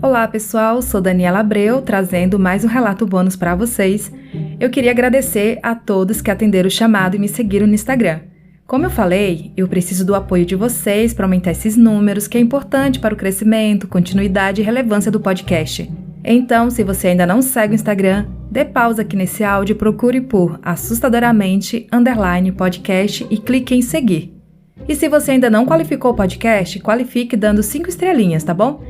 Olá pessoal, sou Daniela Abreu, trazendo mais um relato bônus para vocês. Eu queria agradecer a todos que atenderam o chamado e me seguiram no Instagram. Como eu falei, eu preciso do apoio de vocês para aumentar esses números, que é importante para o crescimento, continuidade e relevância do podcast. Então, se você ainda não segue o Instagram, dê pausa aqui nesse áudio e procure por assustadoramente_podcast e clique em seguir. E se você ainda não qualificou o podcast, qualifique dando 5 estrelinhas, tá bom?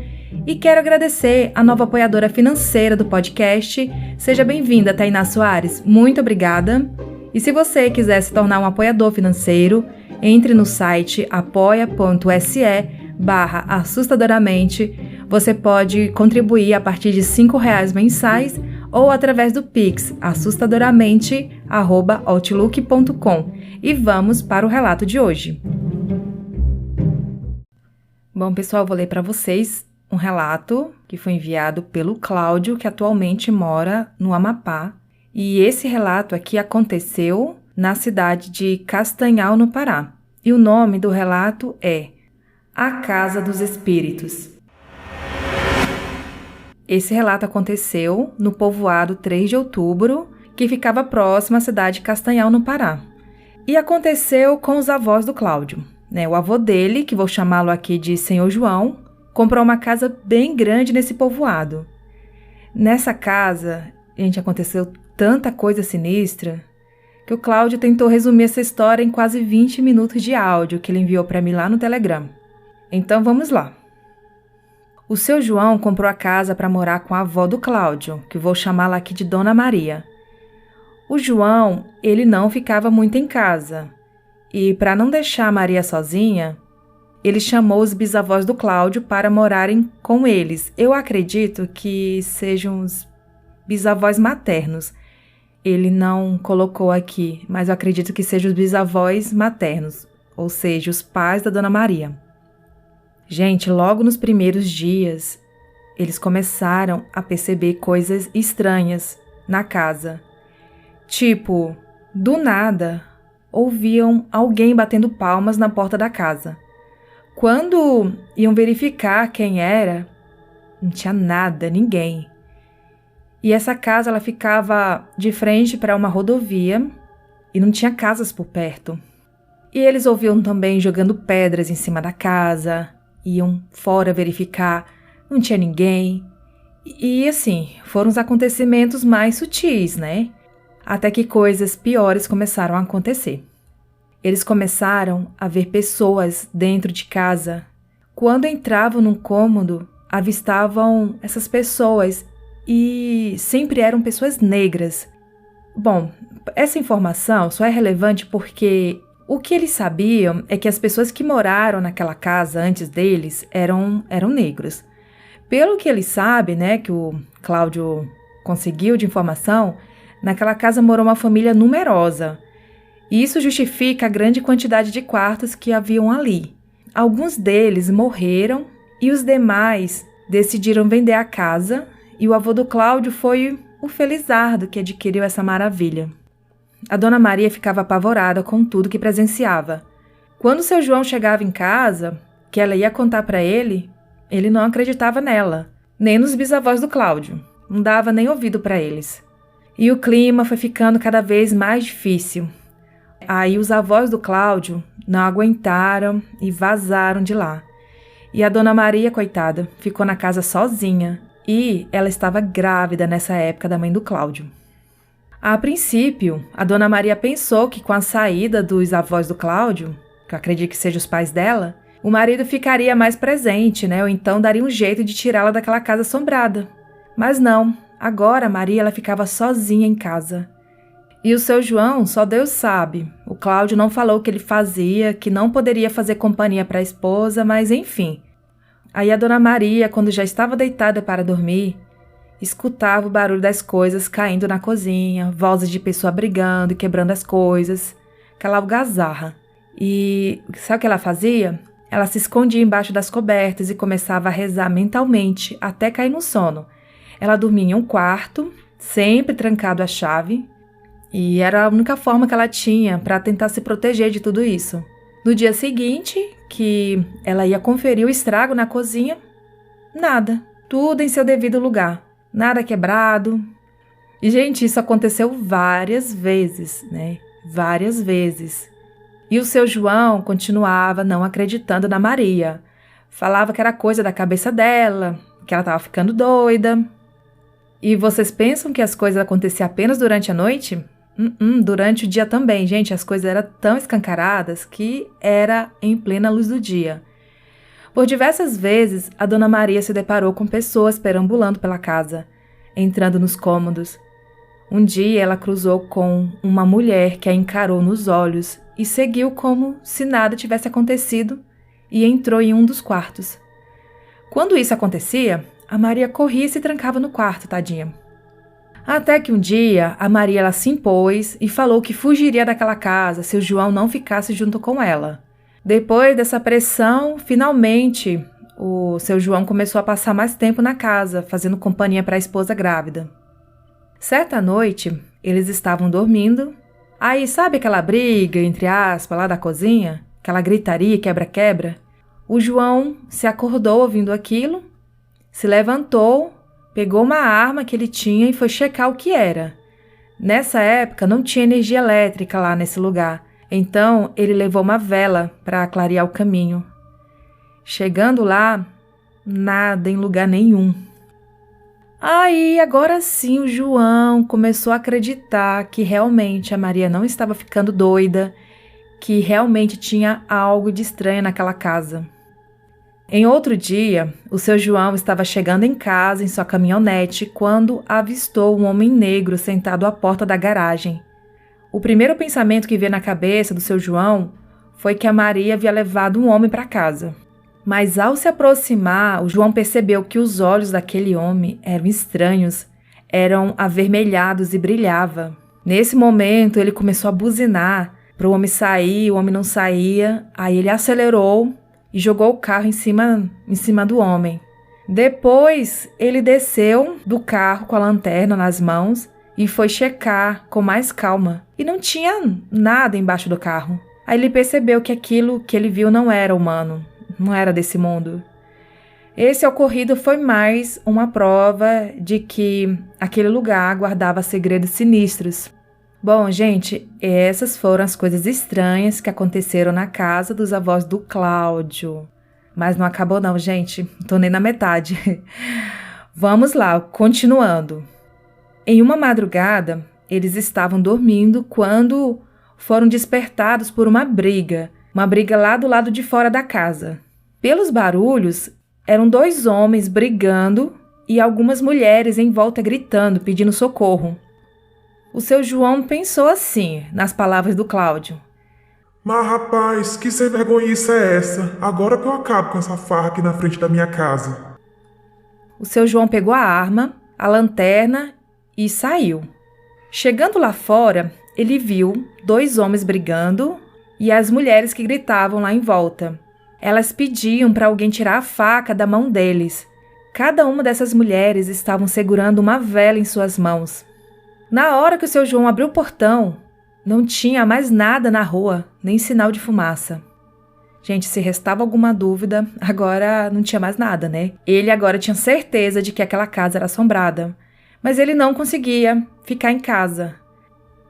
E quero agradecer a nova apoiadora financeira do podcast. Seja bem-vinda, Tainá Soares. Muito obrigada. E se você quiser se tornar um apoiador financeiro, entre no site apoia.se/assustadoramente. Você pode contribuir a partir de R$5 mensais ou através do Pix assustadoramente@outlook.com. E vamos para o relato de hoje. Bom, pessoal, vou ler para vocês um relato que foi enviado pelo Cláudio, que atualmente mora no Amapá. E esse relato aqui aconteceu na cidade de Castanhal, no Pará. E o nome do relato é A Casa dos Espíritos. Esse relato aconteceu no povoado 3 de Outubro, que ficava próximo à cidade de Castanhal, no Pará. E aconteceu com os avós do Cláudio, né? O avô dele, que vou chamá-lo aqui de Senhor João, comprou uma casa bem grande nesse povoado. Nessa casa, gente, aconteceu tanta coisa sinistra que o Cláudio tentou resumir essa história em quase 20 minutos de áudio que ele enviou para mim lá no Telegram. Então vamos lá. O seu João comprou a casa para morar com a avó do Cláudio, que vou chamá-la aqui de Dona Maria. O João, ele não ficava muito em casa. E para não deixar a Maria sozinha, ele chamou os bisavós do Cláudio para morarem com eles. Eu acredito que sejam os bisavós maternos. Ele não colocou aqui, mas eu acredito que sejam os bisavós maternos, ou seja, os pais da Dona Maria. Gente, logo nos primeiros dias, eles começaram a perceber coisas estranhas na casa. Tipo, do nada, ouviam alguém batendo palmas na porta da casa. Quando iam verificar quem era, não tinha nada, ninguém. E essa casa ela ficava de frente para uma rodovia e não tinha casas por perto. E eles ouviam também jogando pedras em cima da casa, iam fora verificar, não tinha ninguém. E assim, foram os acontecimentos mais sutis, né? Até que coisas piores começaram a acontecer. Eles começaram a ver pessoas dentro de casa. Quando entravam num cômodo, avistavam essas pessoas e sempre eram pessoas negras. Bom, essa informação só é relevante porque o que eles sabiam é que as pessoas que moraram naquela casa antes deles eram negros. Pelo que eles sabem, né, que o Cláudio conseguiu de informação, naquela casa morou uma família numerosa. E isso justifica a grande quantidade de quartos que haviam ali. Alguns deles morreram e os demais decidiram vender a casa, e o avô do Cláudio foi o felizardo que adquiriu essa maravilha. A Dona Maria ficava apavorada com tudo que presenciava. Quando seu João chegava em casa, que ela ia contar para ele não acreditava nela, nem nos bisavós do Cláudio, não dava nem ouvido para eles. E o clima foi ficando cada vez mais difícil. Aí os avós do Cláudio não aguentaram e vazaram de lá. E a Dona Maria, coitada, ficou na casa sozinha. E ela estava grávida nessa época da mãe do Cláudio. A princípio, a Dona Maria pensou que com a saída dos avós do Cláudio, que eu acredito que sejam os pais dela, o marido ficaria mais presente, né? Ou então daria um jeito de tirá-la daquela casa assombrada. Mas não, agora a Maria ela ficava sozinha em casa. E o seu João, só Deus sabe. O Cláudio não falou o que ele fazia, que não poderia fazer companhia para a esposa, mas enfim. Aí a Dona Maria, quando já estava deitada para dormir, escutava o barulho das coisas caindo na cozinha, vozes de pessoa brigando e quebrando as coisas, aquela algazarra. E sabe o que ela fazia? Ela se escondia embaixo das cobertas e começava a rezar mentalmente até cair no sono. Ela dormia em um quarto, sempre trancado à chave, e era a única forma que ela tinha para tentar se proteger de tudo isso. No dia seguinte, que ela ia conferir o estrago na cozinha, nada, tudo em seu devido lugar, nada quebrado. E, gente, isso aconteceu várias vezes, né? Várias vezes. E o seu João continuava não acreditando na Maria. Falava que era coisa da cabeça dela, que ela estava ficando doida. E vocês pensam que as coisas aconteciam apenas durante a noite? Durante o dia também, gente. As coisas eram tão escancaradas que era em plena luz do dia. Por diversas vezes, a Dona Maria se deparou com pessoas perambulando pela casa, entrando nos cômodos. Um dia ela cruzou com uma mulher que a encarou nos olhos e seguiu como se nada tivesse acontecido e entrou em um dos quartos. Quando isso acontecia, a Maria corria e se trancava no quarto, tadinha. Até que um dia a Maria ela se impôs e falou que fugiria daquela casa se o João não ficasse junto com ela. Depois dessa pressão, finalmente o seu João começou a passar mais tempo na casa, fazendo companhia para a esposa grávida. Certa noite, eles estavam dormindo. Aí, sabe aquela briga, entre aspas, lá da cozinha? Aquela gritaria, quebra-quebra? O João se acordou ouvindo aquilo, se levantou, pegou uma arma que ele tinha e foi checar o que era. Nessa época, não tinha energia elétrica lá nesse lugar, então ele levou uma vela para clarear o caminho. Chegando lá, nada em lugar nenhum. Aí, agora sim, o João começou a acreditar que realmente a Maria não estava ficando doida, que realmente tinha algo de estranho naquela casa. Em outro dia, o seu João estava chegando em casa em sua caminhonete quando avistou um homem negro sentado à porta da garagem. O primeiro pensamento que veio na cabeça do seu João foi que a Maria havia levado um homem para casa. Mas ao se aproximar, o João percebeu que os olhos daquele homem eram estranhos, eram avermelhados e brilhavam. Nesse momento, ele começou a buzinar para o homem sair, o homem não saía, aí ele acelerou e jogou o carro em cima do homem. Depois, ele desceu do carro com a lanterna nas mãos e foi checar com mais calma. E não tinha nada embaixo do carro. Aí ele percebeu que aquilo que ele viu não era humano. Não era desse mundo. Esse ocorrido foi mais uma prova de que aquele lugar guardava segredos sinistros. Bom, gente, essas foram as coisas estranhas que aconteceram na casa dos avós do Cláudio. Mas não acabou não, gente. Não tô nem na metade. Vamos lá, continuando. Em uma madrugada, eles estavam dormindo quando foram despertados por uma briga lá do lado de fora da casa. Pelos barulhos, eram 2 homens brigando e algumas mulheres em volta gritando, pedindo socorro. O seu João pensou assim, nas palavras do Cláudio. Mas rapaz, que sem vergonhice é essa? Agora que eu acabo com essa farra aqui na frente da minha casa. O seu João pegou a arma, a lanterna e saiu. Chegando lá fora, ele viu 2 homens brigando e as mulheres que gritavam lá em volta. Elas pediam para alguém tirar a faca da mão deles. Cada uma dessas mulheres estavam segurando uma vela em suas mãos. Na hora que o seu João abriu o portão, não tinha mais nada na rua, nem sinal de fumaça. Gente, se restava alguma dúvida, agora não tinha mais nada, né? Ele agora tinha certeza de que aquela casa era assombrada, mas ele não conseguia ficar em casa.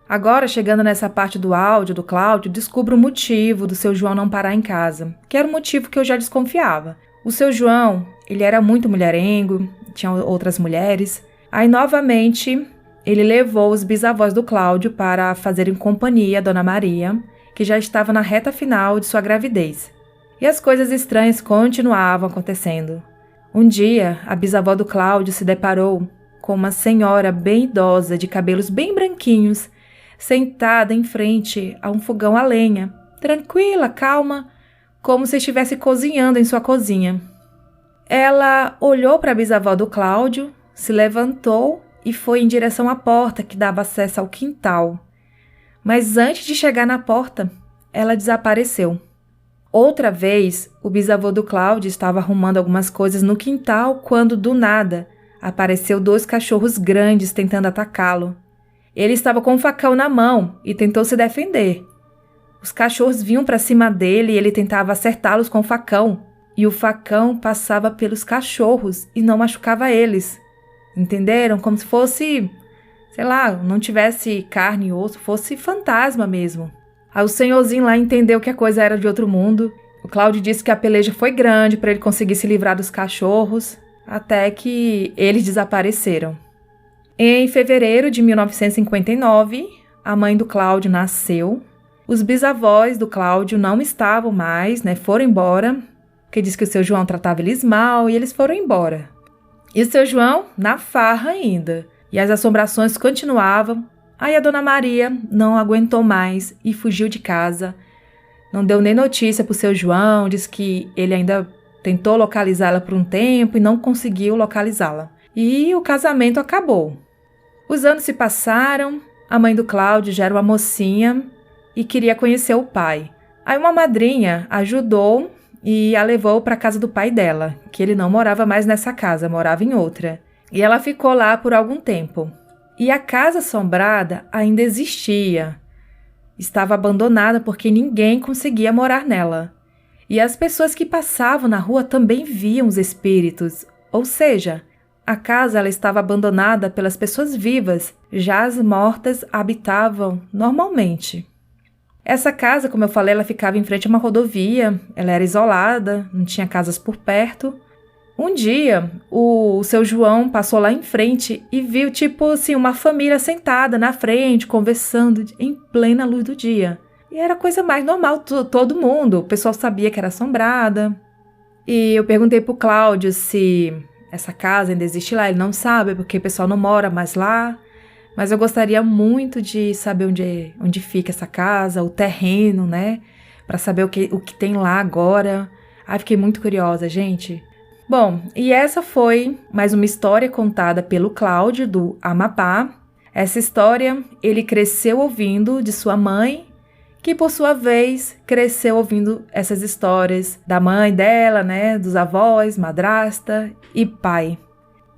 Agora, chegando nessa parte do áudio do Cláudio, descubro o motivo do seu João não parar em casa, que era um motivo que eu já desconfiava. O seu João, ele era muito mulherengo, tinha outras mulheres. Aí, novamente, ele levou os bisavós do Cláudio para fazerem companhia à Dona Maria, que já estava na reta final de sua gravidez. E as coisas estranhas continuavam acontecendo. Um dia, a bisavó do Cláudio se deparou com uma senhora bem idosa, de cabelos bem branquinhos, sentada em frente a um fogão a lenha, tranquila, calma, como se estivesse cozinhando em sua cozinha. Ela olhou para a bisavó do Cláudio, se levantou e foi em direção à porta que dava acesso ao quintal. Mas antes de chegar na porta, ela desapareceu. Outra vez, o bisavô do Cláudio estava arrumando algumas coisas no quintal quando, do nada, apareceu 2 cachorros grandes tentando atacá-lo. Ele estava com um facão na mão e tentou se defender. Os cachorros vinham para cima dele e ele tentava acertá-los com o facão. e o facão passava pelos cachorros e não machucava eles. Entenderam? Como se fosse, sei lá, não tivesse carne e osso, fosse fantasma mesmo. Aí o senhorzinho lá entendeu que a coisa era de outro mundo. O Cláudio disse que a peleja foi grande para ele conseguir se livrar dos cachorros, até que eles desapareceram. Em fevereiro de 1959, a mãe do Cláudio nasceu. Os bisavós do Cláudio não estavam mais, foram embora, porque diz que o seu João tratava eles mal e eles foram embora. E o seu João na farra ainda. E as assombrações continuavam. Aí a dona Maria não aguentou mais e fugiu de casa. Não deu nem notícia pro seu João, disse que ele ainda tentou localizá-la por um tempo e não conseguiu localizá-la. E o casamento acabou. Os anos se passaram, a mãe do Cláudio já era uma mocinha e queria conhecer o pai. Aí uma madrinha ajudou e a levou para a casa do pai dela, que ele não morava mais nessa casa, morava em outra. E ela ficou lá por algum tempo. E a casa assombrada ainda existia. Estava abandonada porque ninguém conseguia morar nela. E as pessoas que passavam na rua também viam os espíritos. Ou seja, a casa ela estava abandonada pelas pessoas vivas, já as mortas habitavam normalmente. Essa casa, como eu falei, ela ficava em frente a uma rodovia, ela era isolada, não tinha casas por perto. Um dia, o seu João passou lá em frente e viu, uma família sentada na frente, conversando em plena luz do dia. E era a coisa mais normal, todo mundo, o pessoal sabia que era assombrada. E eu perguntei pro Cláudio se essa casa ainda existe lá, ele não sabe, porque o pessoal não mora mais lá. Mas eu gostaria muito de saber onde fica essa casa, o terreno, para saber o que tem lá agora. Ai, fiquei muito curiosa, gente. Bom, e essa foi mais uma história contada pelo Cláudio, do Amapá. Essa história ele cresceu ouvindo de sua mãe, que por sua vez cresceu ouvindo essas histórias da mãe dela, dos avós, madrasta e pai.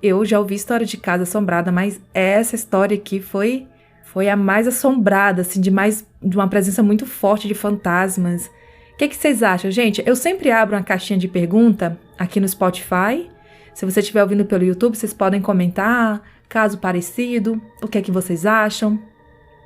Eu já ouvi história de casa assombrada, mas essa história aqui foi a mais assombrada, assim, de uma presença muito forte de fantasmas. O que vocês acham, gente? Eu sempre abro uma caixinha de pergunta aqui no Spotify. Se você estiver ouvindo pelo YouTube, vocês podem comentar, caso parecido, o que vocês acham.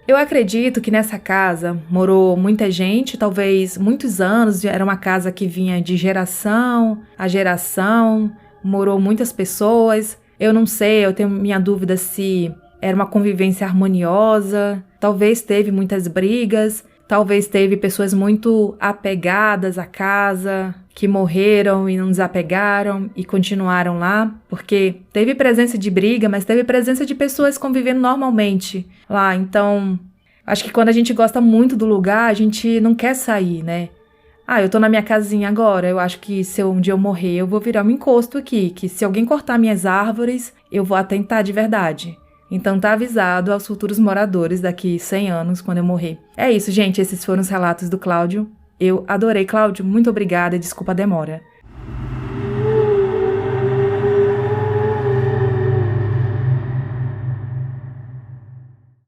Eu acredito que nessa casa morou muita gente, talvez muitos anos, era uma casa que vinha de geração a geração, morou muitas pessoas. Eu não sei, eu tenho minha dúvida se era uma convivência harmoniosa, talvez teve muitas brigas, talvez teve pessoas muito apegadas à casa, que morreram e não desapegaram e continuaram lá, porque teve presença de briga, mas teve presença de pessoas convivendo normalmente lá. Então, acho que quando a gente gosta muito do lugar, a gente não quer sair, eu tô na minha casinha agora, eu acho que se um dia eu morrer, eu vou virar um encosto aqui, que se alguém cortar minhas árvores, eu vou atentar de verdade. Então tá avisado aos futuros moradores daqui 100 anos, quando eu morrer. É isso, gente, esses foram os relatos do Cláudio. Eu adorei, Cláudio, muito obrigada e desculpa a demora.